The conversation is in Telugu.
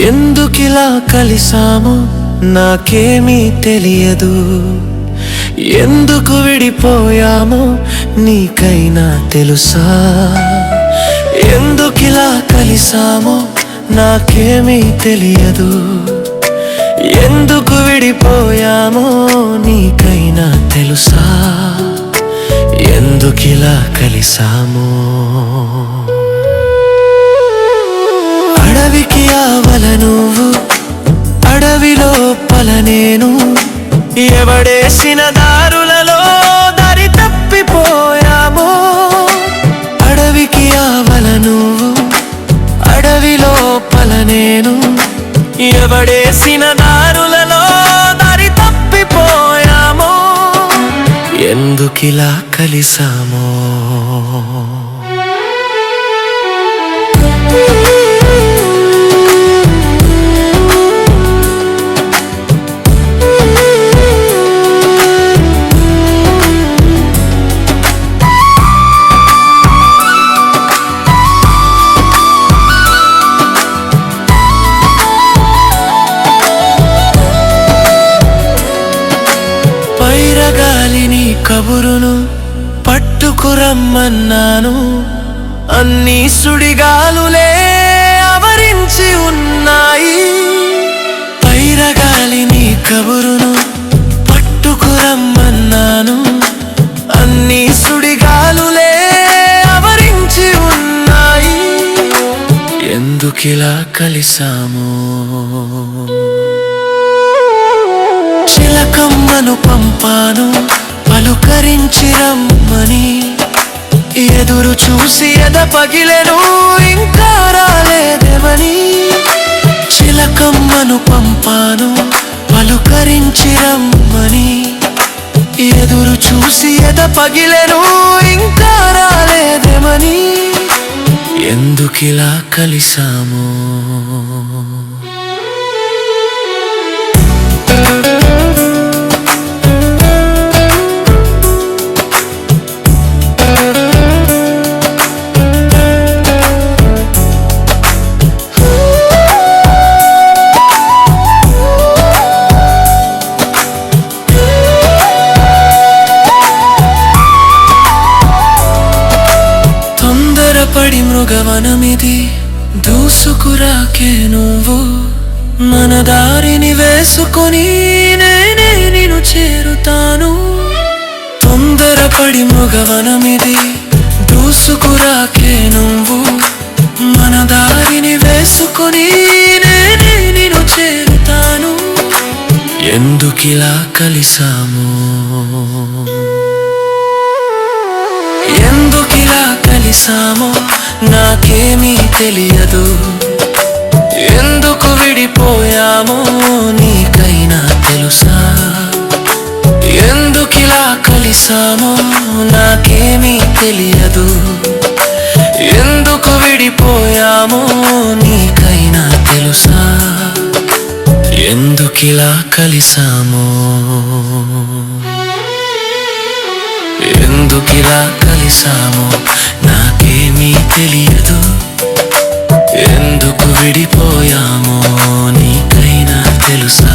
ఎందుకిలా కలిసామో నాకేమీ తెలియదు, ఎందుకు విడిపోయామో నీకైనా తెలుసా? ఎందుకిలా కలిసామో నాకేమీ తెలియదు, ఎందుకు విడిపోయామో నీకైనా తెలుసా? ఎందుకిలా కలిసామో? అడవికి ఆవల నువ్వు, అడవిలో పల నేను, ఎవడేసిన దారులలో దారి తప్పిపోయామో. అడవికి ఆవల నువ్వు, అడవిలో పల నేను, ఎవడేసిన దారులలో దారి తప్పిపోయామో. ఎందుకిలా కలిసామో? పైరగాలిని కబురును పట్టుకురమ్మన్నాను, అన్ని సుడిగాలులే ఆవరించి ఉన్నాయి. పైరగాలిని కబురును పట్టుకురమ్మన్నాను, అన్ని సుడిగాలులే ఆవరించి ఉన్నాయి. ఎందుకిలా కలిసామో? చిలకమ్మను పంపాను పలుకరించి రమ్మని, ఎదురు చూసి ఎద పగిలెను ఇంకా రాలేదేమని. చిలకమ్మను పంపాను పలుకరించి రమ్మని, ఎదురు చూసి ఎద పగిలెను ఇంకా రాలేదేమని. ఎందుకిలా కలిసామో? పడి మృగవనమిది దూసుకురాకే నువ్వు, మన దారిని వేసుకొని నేనే నిన్ను చేరుతాను. తొందరపడి మృగవనమిది దూసుకురాకే నువ్వు, మన దారిని వేసుకొని నేనే నిన్ను చేరుతాను. ఎందుకిలా కలిసామో? ఎందుకిలా కలిసామో నాకేమీ తెలియదు, ఎందుకు విడిపోయామో నీకైనా తెలుసా? ఎందుకిలా కలిసామో నాకేమీ తెలియదు, ఎందుకు విడిపోయామో నీకైనా తెలుసా? ఎందుకిలా కలిసామో? ఎందుకిలా కలిసామో నాకేమీ తెలియదు, ఎందుకు విడిపోయామో నీకైనా తెలుసా?